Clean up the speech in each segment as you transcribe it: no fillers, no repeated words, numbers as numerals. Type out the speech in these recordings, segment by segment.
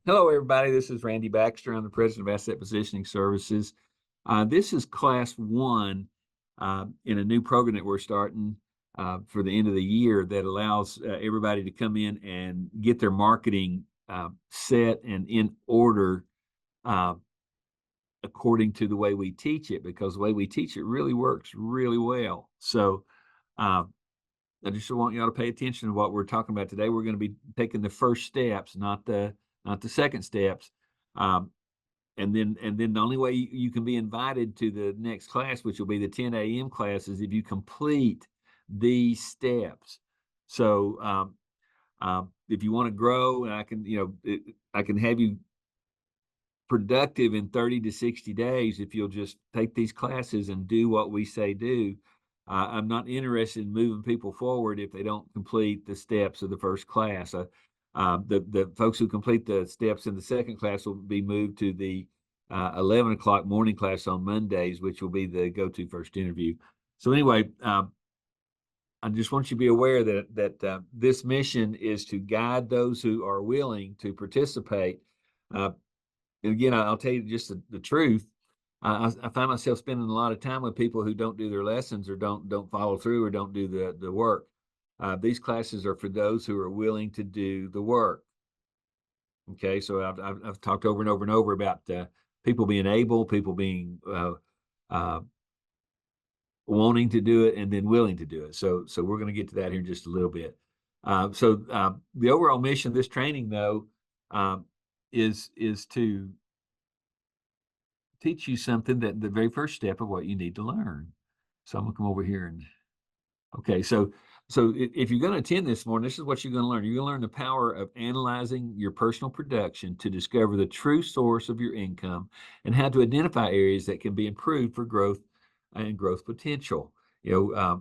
Hello, everybody. This is Randy Baxter. I'm the president of Asset Positioning Services. This is class one in a new program that we're starting for the end of the year that allows everybody to come in and get their marketing set and in order according to the way we teach it, because the way we teach it really works really well. So I just want y'all to pay attention to what we're talking about today. We're going to be taking the first steps, not the second steps. And then the only way you can be invited to the next class, which will be the 10 a.m. class, is if you complete these steps. So if you want to grow, and I can have you productive in 30 to 60 days if you'll just take these classes and do what we say do. I'm not interested in moving people forward if they don't complete the steps of the first class. The folks who complete the steps in the second class will be moved to the 11 o'clock morning class on Mondays, which will be the go-to first interview. So anyway, I just want you to be aware that this mission is to guide those who are willing to participate. And again, I'll tell you just the truth. I find myself spending a lot of time with people who don't do their lessons or don't follow through or don't do the work. These classes are for those who are willing to do the work. Okay, so I've talked over and over and over about people being able, people being wanting to do it, and then willing to do it. So we're going to get to that here in just a little bit. The overall mission of this training, though, is to teach you something, that the very first step of what you need to learn. So I'm gonna come over here and, okay, so if you're gonna attend this morning, this is what you're gonna learn. You're gonna learn the power of analyzing your personal production to discover the true source of your income and how to identify areas that can be improved for growth and growth potential. My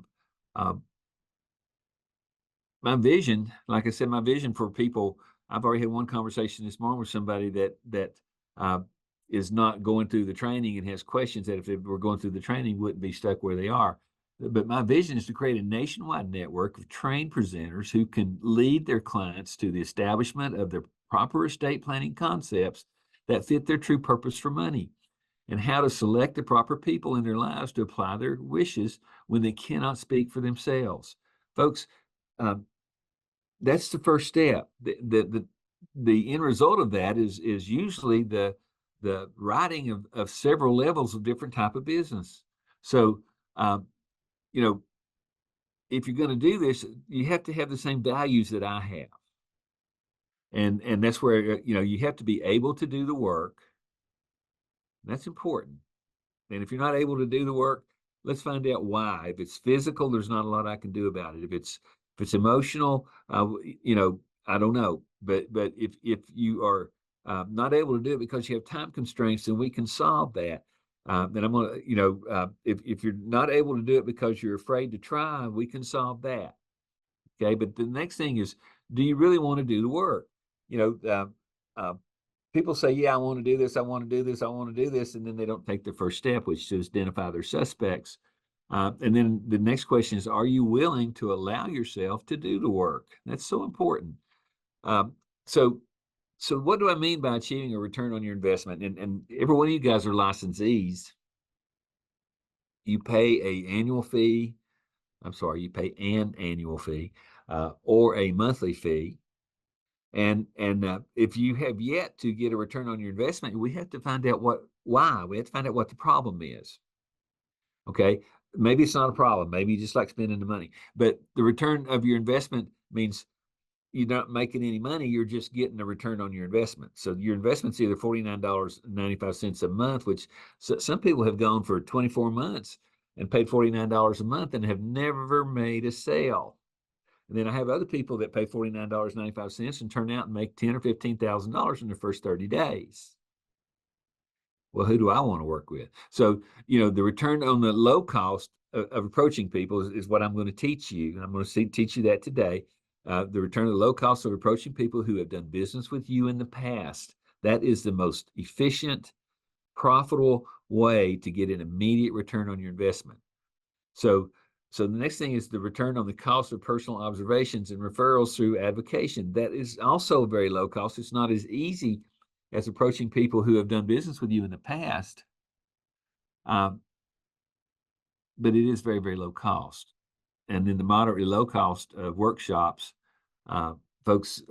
vision, like I said, my vision for people, I've already had one conversation this morning with somebody that is not going through the training and has questions that if they were going through the training wouldn't be stuck where they are. But my vision is to create a nationwide network of trained presenters who can lead their clients to the establishment of their proper estate planning concepts that fit their true purpose for money, and how to select the proper people in their lives to apply their wishes when they cannot speak for themselves. Folks, that's the first step. The end result of that is usually the writing of several levels of different type of business. So, if you're going to do this, you have to have the same values that I have. And that's where, you have to be able to do the work. That's important. And if you're not able to do the work, let's find out why. If it's physical, there's not a lot I can do about it. If it's emotional, I don't know. But if you are not able to do it because you have time constraints, then we can solve that. And I'm going to, if you're not able to do it because you're afraid to try, we can solve that. Okay. But the next thing is, do you really want to do the work? People say, yeah, I want to do this. I want to do this. I want to do this. And then they don't take the first step, which is to identify their suspects. And then the next question is, are you willing to allow yourself to do the work? That's so important. So what do I mean by achieving a return on your investment? And every one of you guys are licensees. You pay an annual fee or a monthly fee. And if you have yet to get a return on your investment, we have to find out why. We have to find out what the problem is. Okay, maybe it's not a problem. Maybe you just like spending the money. But the return of your investment means you're not making any money. You're just getting a return on your investment. So your investment's either $49.95 a month, which some people have gone for 24 months and paid $49 a month and have never made a sale. And then I have other people that pay $49.95 and turn out and make $10,000 or $15,000 in their first 30 days. Well, who do I want to work with? So, the return on the low cost of approaching people is what I'm going to teach you. And I'm going to teach you that today. The return on the low cost of approaching people who have done business with you in the past. That is the most efficient, profitable way to get an immediate return on your investment. So the next thing is the return on the cost of personal observations and referrals through advocation. That is also very low cost. It's not as easy as approaching people who have done business with you in the past. Um, but it is very, very low cost. And then the moderately low cost workshops, uh, folks,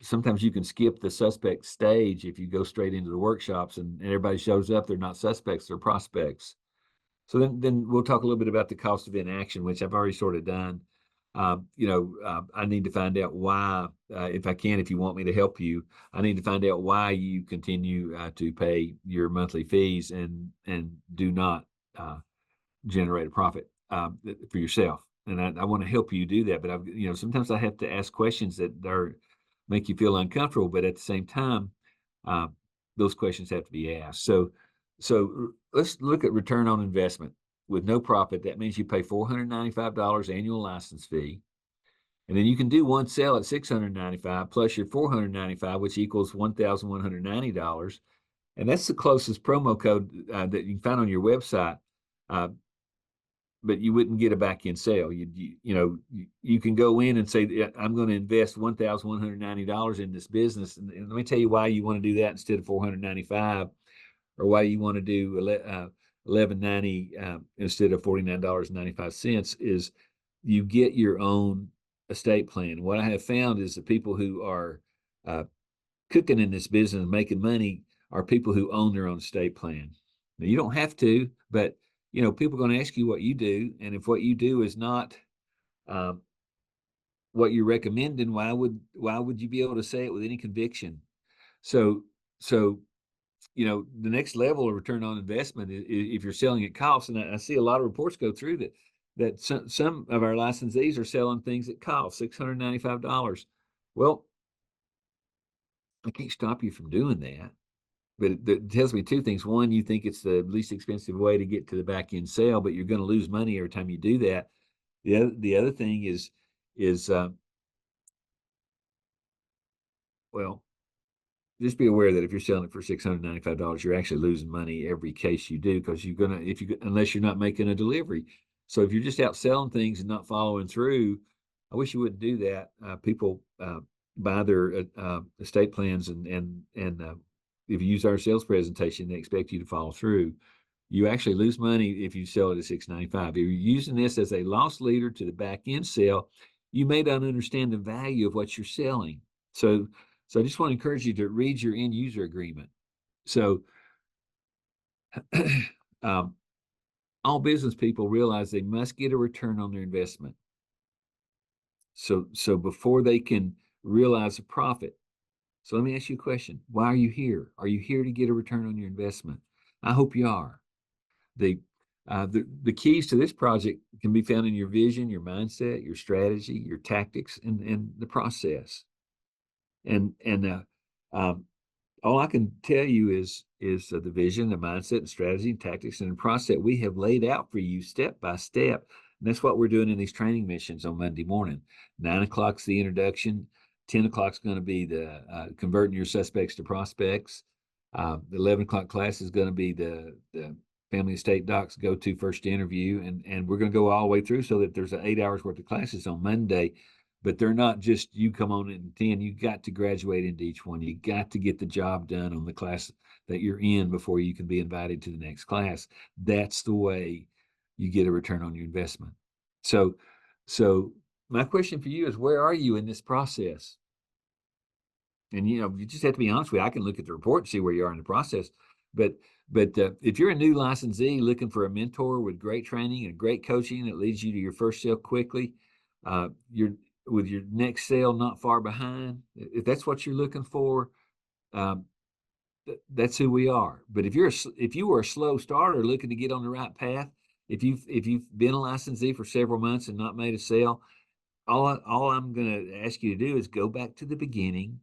sometimes you can skip the suspect stage if you go straight into the workshops and everybody shows up. They're not suspects, they're prospects. So then we'll talk a little bit about the cost of inaction, which I've already sort of done. I need to find out why, if I can, if you want me to help you, I need to find out why you continue to pay your monthly fees and do not generate a profit for yourself. And I want to help you do that. But sometimes I have to ask questions that make you feel uncomfortable, but at the same time, uh, those questions have to be asked. So let's look at return on investment with no profit. That means you pay $495 annual license fee. And then you can do one sale at $695 plus your $495, which equals $1,190. And that's the closest promo code that you can find on your website. But you wouldn't get a back-end sale. You can go in and say, I'm going to invest $1,190 in this business. And let me tell you why you want to do that instead of $495, or why you want to do $1,190 instead of $49.95 is you get your own estate plan. What I have found is the people who are cooking in this business and making money are people who own their own estate plan. Now, you don't have to, but people are going to ask you what you do, and if what you do is not what you're recommending, why would you be able to say it with any conviction? So the next level of return on investment is if you're selling at cost, and I see a lot of reports go through that some of our licensees are selling things at cost, $695. Well, I can't stop you from doing that. But it tells me two things. One, you think it's the least expensive way to get to the back end sale, but you're going to lose money every time you do that. The other thing is well, just be aware that if you're selling it for $695, you're actually losing money every case you do, because unless you're not making a delivery. So if you're just out selling things and not following through, I wish you wouldn't do that. People buy their estate plans and if you use our sales presentation, they expect you to follow through. You actually lose money if you sell it at $695. If you're using this as a loss leader to the back end sale, you may not understand the value of what you're selling. So I just want to encourage you to read your end user agreement. So all business people realize they must get a return on their investment. So before they can realize a profit. So let me ask you a question. Why are you here? Are you here to get a return on your investment? I hope you are. The keys to this project can be found in your vision, your mindset, your strategy, your tactics, and the process. And all I can tell you is the vision, the mindset, the strategy, and tactics, and the process we have laid out for you step by step. And that's what we're doing in these training missions on Monday morning. 9 o'clock's the introduction. 10 o'clock's going to be the converting your suspects to prospects. The 11 o'clock class is going to be the family estate docs go-to first interview. And we're going to go all the way through so that there's 8 hours worth of classes on Monday. But they're not just you come on in 10. You got to graduate into each one. You got to get the job done on the class that you're in before you can be invited to the next class. That's the way you get a return on your investment. So my question for you is, where are you in this process? And you just have to be honest with you. I can look at the report and see where you are in the process. But if you're a new licensee looking for a mentor with great training and great coaching that leads you to your first sale quickly, you're with your next sale not far behind. If that's what you're looking for, that's who we are. But if you were a slow starter looking to get on the right path, if you've been a licensee for several months and not made a sale, all I'm going to ask you to do is go back to the beginning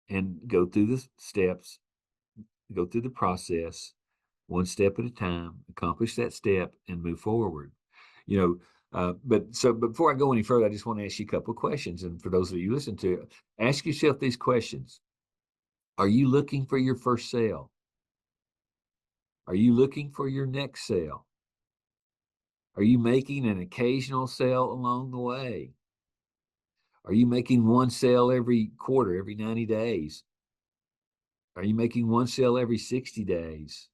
and go through the steps, go through the process, one step at a time, accomplish that step, and move forward. But before I go any further, I just want to ask you a couple of questions. And for those of you who listen to it, ask yourself these questions. Are you looking for your first sale? Are you looking for your next sale? Are you making an occasional sale along the way? Are you making one sale every quarter, every 90 days? Are you making one sale every 60 days?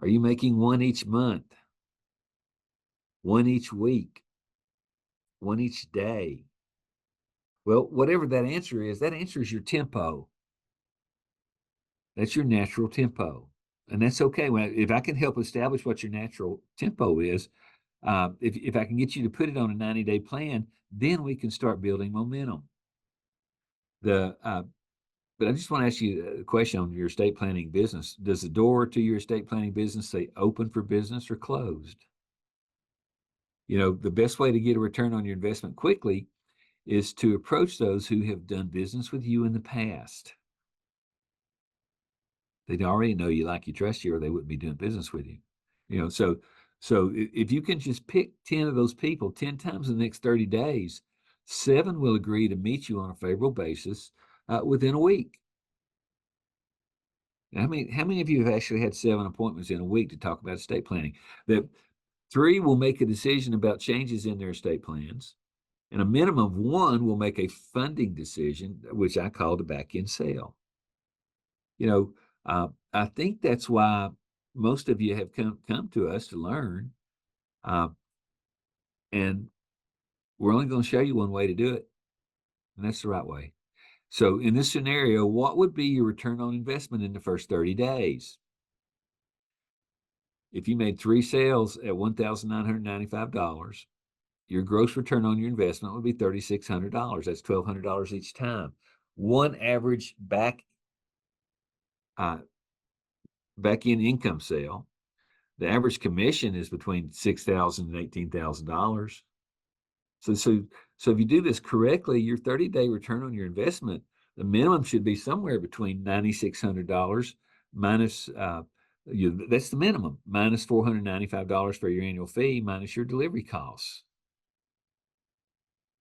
Are you making one each month? One each week? One each day? Well, whatever that answer is your tempo. That's your natural tempo. And that's okay. If I can help establish what your natural tempo is, if I can get you to put it on a 90-day plan, then we can start building momentum. But I just want to ask you a question on your estate planning business. Does the door to your estate planning business say open for business or closed? The best way to get a return on your investment quickly is to approach those who have done business with you in the past. They already know you, like you, trust you, or they wouldn't be doing business with you. So if you can just pick 10 of those people 10 times in the next 30 days, 7 will agree to meet you on a favorable basis within a week. How many of you have actually had 7 appointments in a week to talk about estate planning? That 3 will make a decision about changes in their estate plans, and a minimum of 1 will make a funding decision, which I call the back-end sale. I think that's why most of you have come to us to learn, and we're only going to show you one way to do it, and that's the right way. So in this scenario, what would be your return on investment in the first 30 days? If you made 3 sales at $1,995, your gross return on your investment would be $3,600. That's $1,200 each time. One average back-end income sale, the average commission is between $6,000 and $18,000. So if you do this correctly, your 30-day return on your investment, the minimum should be somewhere between $9,600 minus that's the minimum, minus $495 for your annual fee, minus your delivery costs.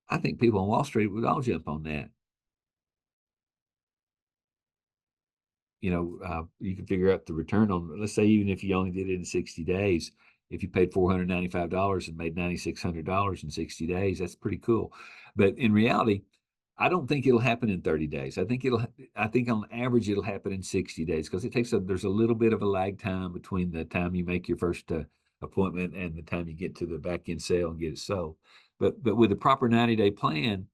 I think people on Wall Street would all jump on that. You can figure out the return on, let's say, even if you only did it in 60 days, if you paid $495 and made $9,600 in 60 days, that's pretty cool. But in reality, I don't think it'll happen in 30 days. I think on average, it'll happen in 60 days because there's a little bit of a lag time between the time you make your first appointment and the time you get to the back end sale and get it sold. But with a proper 90-day plan,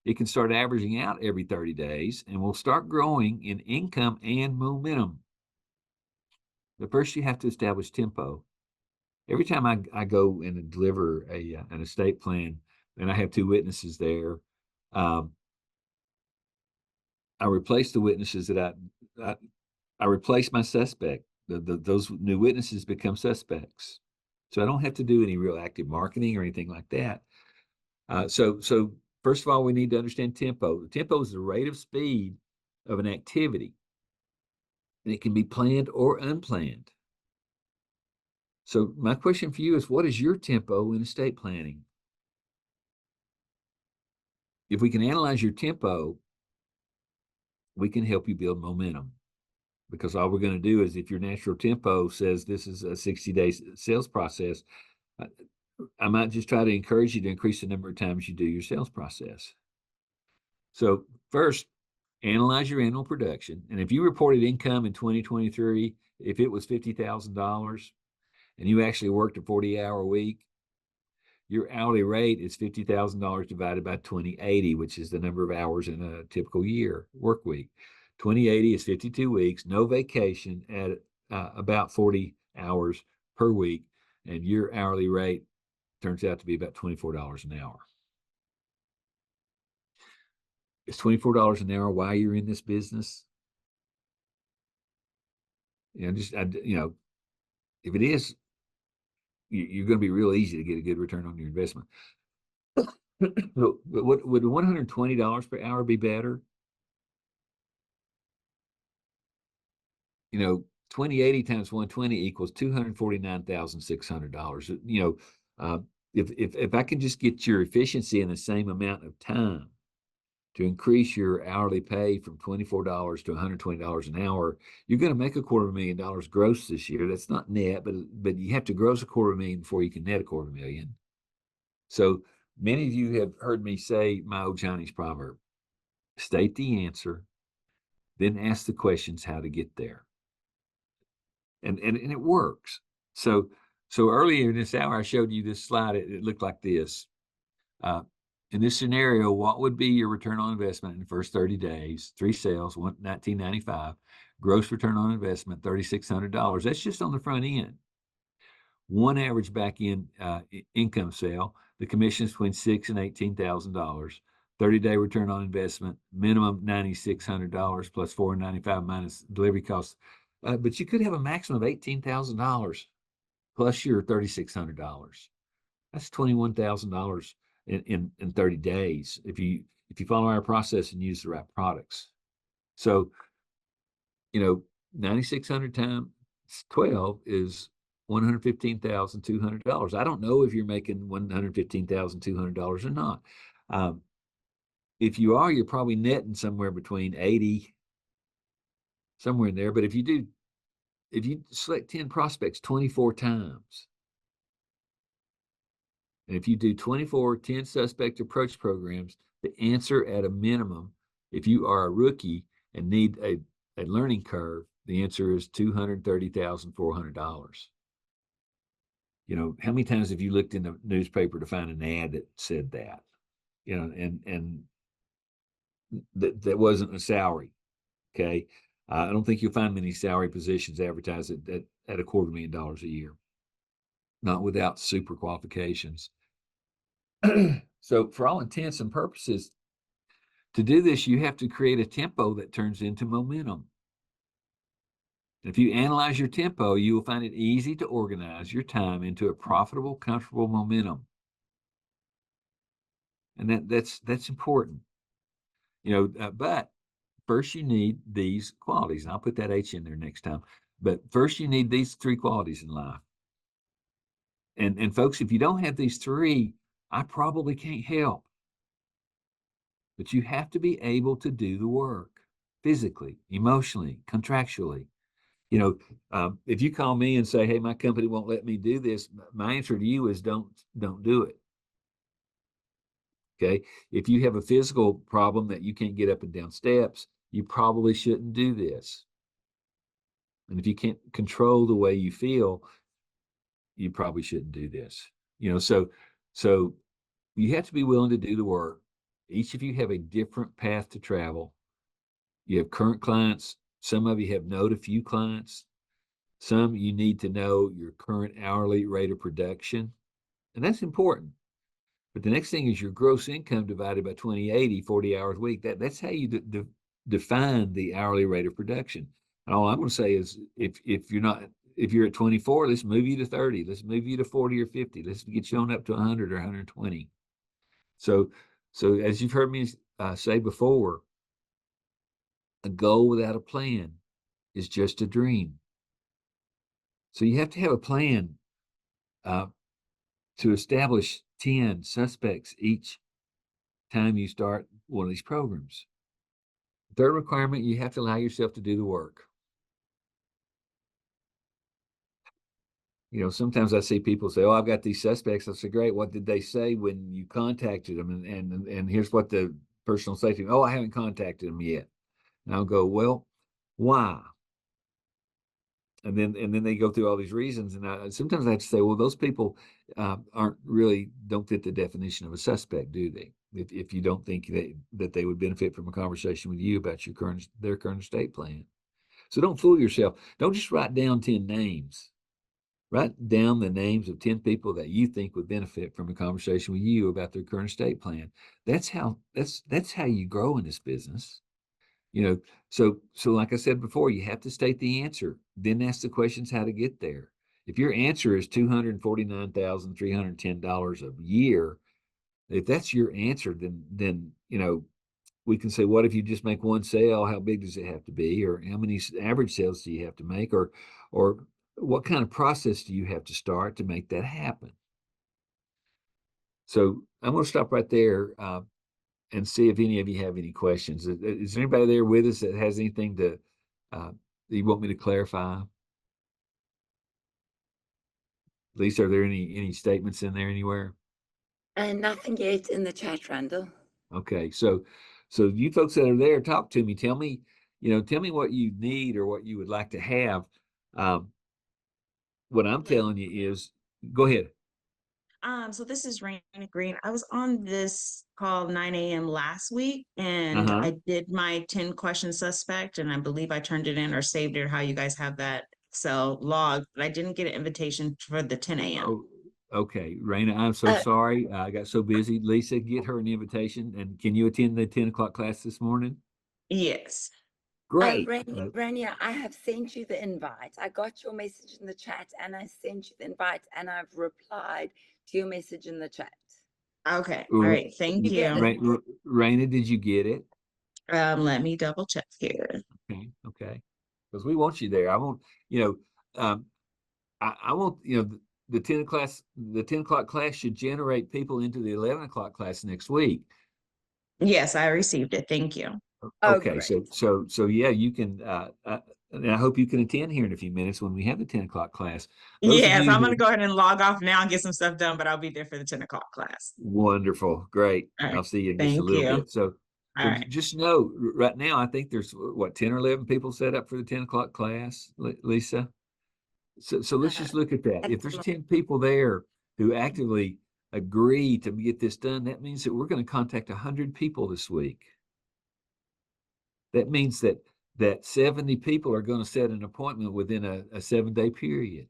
it can start averaging out every 30 days and will start growing in income and momentum. But first, you have to establish tempo. Every time I go and deliver an estate plan, and I have 2 witnesses there, I replace the witnesses that I replace my suspect. Those new witnesses become suspects. So I don't have to do any real active marketing or anything like that. So first of all, we need to understand tempo. Tempo is the rate of speed of an activity, and it can be planned or unplanned. So my question for you is, what is your tempo in estate planning? If we can analyze your tempo, we can help you build momentum, because all we're going to do is, if your natural tempo says this is a 60-day sales process, I might just try to encourage you to increase the number of times you do your sales process. So first, analyze your annual production. And if you reported income in 2023, if it was $50,000 and you actually worked a 40-hour week, your hourly rate is $50,000 divided by 2080, which is the number of hours in a typical work week. 2080 is 52 weeks, no vacation, at about 40 hours per week. And your hourly rate turns out to be about $24 an hour. Is $24 an hour why you're in this business? If it is, you're going to be real easy to get a good return on your investment. But would $120 per hour be better? 2080 times 120 equals $249,600. If I can just get your efficiency in the same amount of time to increase your hourly pay from $24 to $120 an hour, you're going to make $250,000 gross this year. That's not net, but you have to gross $250,000 before you can net $250,000. So many of you have heard me say my old Chinese proverb: state the answer, then ask the questions how to get there. And it works. So earlier in this hour, I showed you this slide. It looked like this. In this scenario, what would be your return on investment in the first 30 days? 3 sales, $19.95. Gross return on investment, $3,600. That's just on the front end. 1 average back end income sale. The commission is between $6,000 and $18,000. 30-day return on investment, minimum $9,600 plus $495 minus delivery costs. But you could have a maximum of $18,000 plus your $3,600. That's $21,000 in 30 days if you follow our process and use the right products. So, 9,600 times 12 is $115,200. I don't know if you're making $115,200 or not. If you are, you're probably netting somewhere between 80, somewhere in there. But if you select 10 prospects 24 times, and if you do 24 10 suspect approach programs, the answer at a minimum, if you are a rookie and need a learning curve, the answer is $230,400. How many times have you looked in the newspaper to find an ad that said that? And that wasn't a salary. Okay. I don't think you'll find many salary positions advertised at $250,000 a year, not without super qualifications. So for all intents and purposes, to do this, you have to create a tempo that turns into momentum. If you analyze your tempo, you will find it easy to organize your time into a profitable, comfortable momentum. And that's important. But first you need these qualities. And I'll put that H in there next time. But first you need these 3 qualities in life. And folks, if you don't have these 3, I probably can't help. But you have to be able to do the work physically, emotionally, contractually. If you call me and say, hey, my company won't let me do this, my answer to you is don't do it. Okay. If you have a physical problem that you can't get up and down steps, you probably shouldn't do this. And if you can't control the way you feel, you probably shouldn't do this. So you have to be willing to do the work. Each of you have a different path to travel. You have current clients. Some of you have no to few clients. Some you need to know your current hourly rate of production. And that's important. But the next thing is your gross income divided by 20/80, 40 hours a week. That's how you define the hourly rate of production. And all I'm going to say is if you're at 24, let's move you to 30. Let's move you to 40 or 50. Let's get you on up to 100 or 120. So as you've heard me say before, a goal without a plan is just a dream. So you have to have a plan to establish 10 suspects each time you start one of these programs. Third requirement, you have to allow yourself to do the work. Sometimes I see people say, oh, I've got these suspects. I say, great. What did they say when you contacted them? And here's what the person will say to me. Oh, I haven't contacted them yet. And I'll go, well, why? And then they go through all these reasons. And sometimes I have to say, well, those people don't fit the definition of a suspect, do they? If you don't think that they would benefit from a conversation with you about their current estate plan. So don't fool yourself. Don't just write down 10 names. Write down the names of 10 people that you think would benefit from a conversation with you about their current estate plan. That's how you grow in this business. So like I said before, you have to state the answer, then ask the questions how to get there. If your answer is $249,310 a year, if that's your answer, then we can say, what if you just make 1 sale? How big does it have to be? Or how many average sales do you have to make? Or what kind of process do you have to start to make that happen? So I'm going to stop right there and see if any of you have any questions. Is there anybody there with us that has anything that you want me to clarify? Lisa, are there any statements in there anywhere? And nothing yet in the chat, Randall. Okay, so you folks that are there, talk to me. Tell me tell me what you need or what you would like to have. Um, what I'm telling you is, go ahead. So this is Raina Green. I was on this call 9 a.m. last week and Uh-huh. I did my 10 question suspect and I believe I turned it in or saved it, how you guys have that Excel log, but I didn't get an invitation for the 10 a.m. Oh, okay. Raina, I'm so Uh, sorry. I got so busy. Lisa, get her an invitation. And can you attend the 10 o'clock class this morning? Yes. Great. Rania, I have sent you the invite. I got your message in the chat and I sent you the invite and I've replied to your message in the chat. Okay. All R- right. Thank You get you. it? Raina, did you get it? Let me double check here. Okay. Okay. Because we want you there. I want, you know, I want, the 10 o'clock class should generate people into the 11 o'clock class next week. Yes, I received it. Thank you. Oh, Okay, great. so yeah, you can. And I hope you can attend here in a few minutes when we have the 10 o'clock class. Those of Yes, you I'm gonna who go ahead and log off now and get some stuff done, but I'll be there for the 10 o'clock class. wonderful, great. All right. I'll see you in just a Thank little you. bit. So, All so right. just know right now, I think there's what 10 or 11 people set up for the 10 o'clock class, Lisa. So let's Uh, just look at that. If at the there's mo- 10 people there who actively agree to get this done, that means that we're going to contact 100 people this week. That means that 70 people are going to set an appointment within a 7-day period.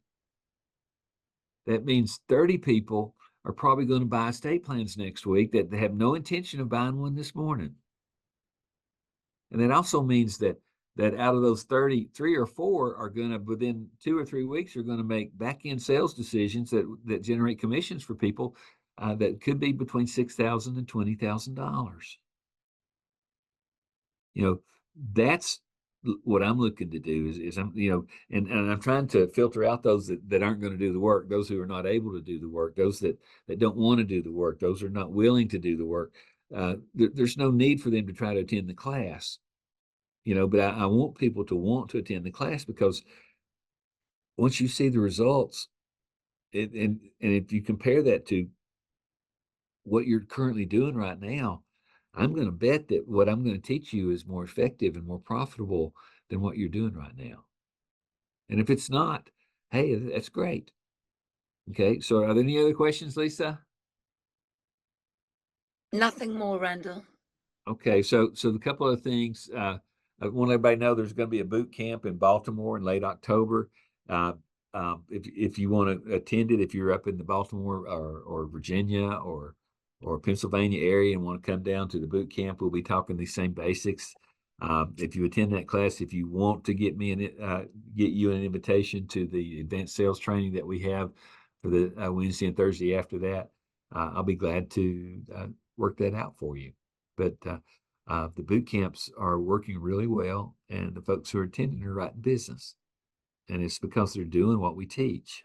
That means 30 people are probably going to buy estate plans next week that they have no intention of buying one this morning. And that also means that out of those 30, 3 or 4 are going to, within 2 or 3 weeks, are going to make back end sales decisions that generate commissions for people that could be between $6,000 and $20,000. You know, that's what I'm looking to do is I'm, and I'm trying to filter out those that aren't going to do the work, those who are not able to do the work, those that don't want to do the work, those who are not willing to do the work. There's no need for them to try to attend the class, but I want people to want to attend the class because once you see the results, and if you compare that to what you're currently doing right now, I'm going to bet that what I'm going to teach you is more effective and more profitable than what you're doing right now. And if it's not, hey, that's great. Okay. So are there any other questions, Lisa? Nothing more, Randall. Okay. So the couple of things, I want everybody to know there's going to be a boot camp in Baltimore in late October. Uh, if you want to attend it, if you're up in the Baltimore or Virginia or Pennsylvania area and want to come down to the boot camp, we'll be talking these same basics. If you attend that class, if you want to get you an invitation to the advanced sales training that we have for the Wednesday and Thursday after that, I'll be glad to work that out for you. But the boot camps are working really well, and the folks who are attending are right in business, and it's because they're doing what we teach.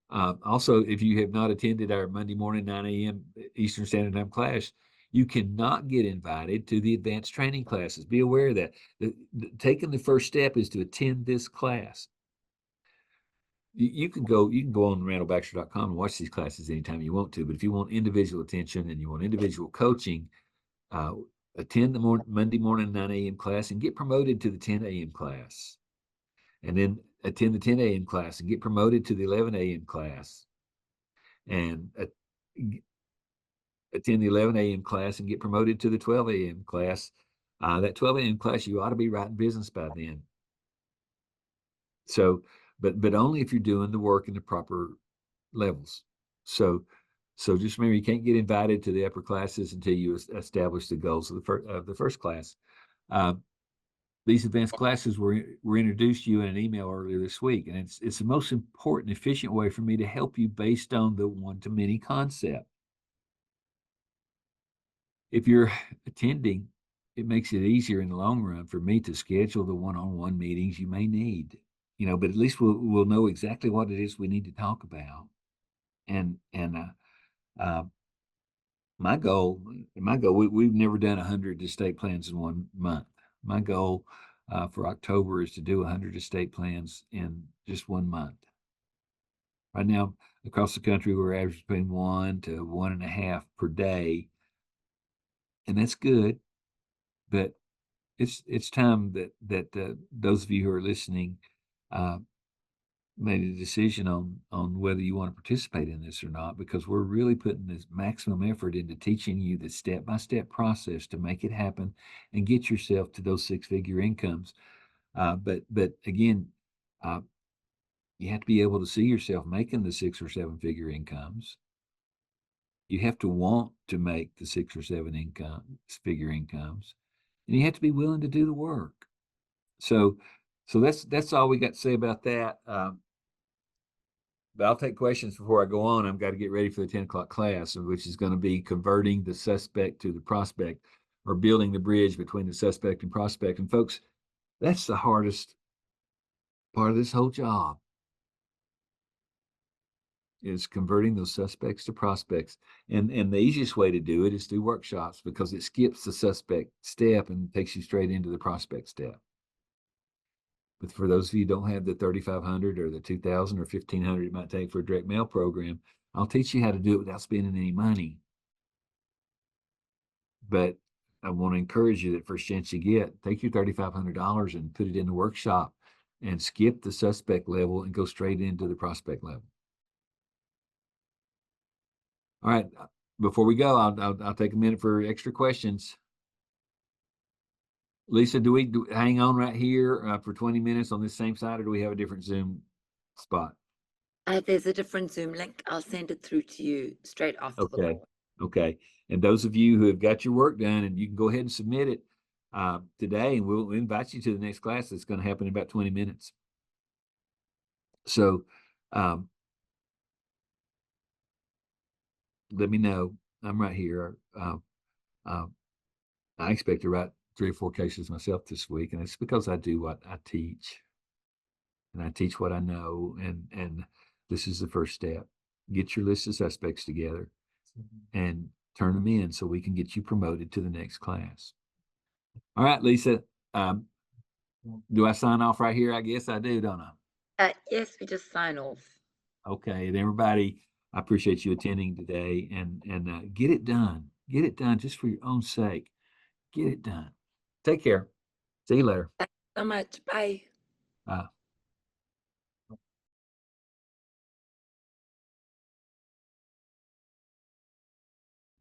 Also, if you have not attended our Monday morning 9 a.m. Eastern Standard Time class, you cannot get invited to the advanced training classes. Be aware of that. Taking the first step is to attend this class. You can go on randallbaxter.com and watch these classes anytime you want to, but if you want individual attention and you want individual coaching, uh, attend the Monday morning 9 a.m. class and get promoted to the 10 a.m. class. And then attend the 10 a.m. class and get promoted to the 11 a.m. class. And attend the 11 a.m. class and get promoted to the 12 a.m. class. That 12 a.m. class, you ought to be writing business by then. So, but only if you're doing the work in the proper levels. So just remember, you can't get invited to the upper classes until you establish the goals of the first class. Uh, these advanced classes were introduced to you in an email earlier this week, and it's the most important, efficient way for me to help you based on the one-to-many concept. If you're attending, it makes it easier in the long run for me to schedule the one-on-one meetings you may need. But at least we'll know exactly what it is we need to talk about. And uh, my goal, we've never done 100 estate plans in 1 month. My goal for October is to do 100 estate plans in just 1 month. Right now, across the country, we're averaging between 1 to 1.5 per day, and that's good. But it's time that those of you who are listening made a decision on whether you want to participate in this or not, because we're really putting this maximum effort into teaching you the step-by-step process to make it happen and get yourself to those six-figure incomes. But again, you have to be able to see yourself making the 6 or 7 figure incomes. You have to want to make the 6 or 7 figure incomes, and you have to be willing to do the work. So that's all we got to say about that. But I'll take questions before I go on. I've got to get ready for the 10 o'clock class, which is going to be converting the suspect to the prospect, or building the bridge between the suspect and prospect. And folks, that's the hardest part of this whole job, is converting those suspects to prospects. And the easiest way to do it is through workshops, because it skips the suspect step and takes you straight into the prospect step. But for those of you who don't have the 3,500 or the 2,000 or 1,500 it might take for a direct mail program, I'll teach you how to do it without spending any money. But I want to encourage you that first chance you get, take your $3,500 and put it in the workshop and skip the suspect level and go straight into the prospect level. All right. Before we go, I'll take a minute for extra questions. Lisa, do we hang on right here for 20 minutes on this same side, or do we have a different Zoom spot? There's a different Zoom link. I'll send it through to you straight after the Okay. call. Okay. And those of you who have got your work done, and you can go ahead and submit it today, and we'll invite you to the next class that's going to happen in about 20 minutes. So let me know. I'm right here. I expect to write 3 or 4 cases myself this week, and it's because I do what I teach, and I teach what I know. And this is the first step. Get your list of suspects together and turn them in so we can get you promoted to the next class. All right, Lisa. Do I sign off right here? I guess I do, don't I? Yes, we just sign off. Okay, and everybody, I appreciate you attending today, and get it done. Get it done just for your own sake. Get it done. Take care. See you later. Thanks so much. Bye.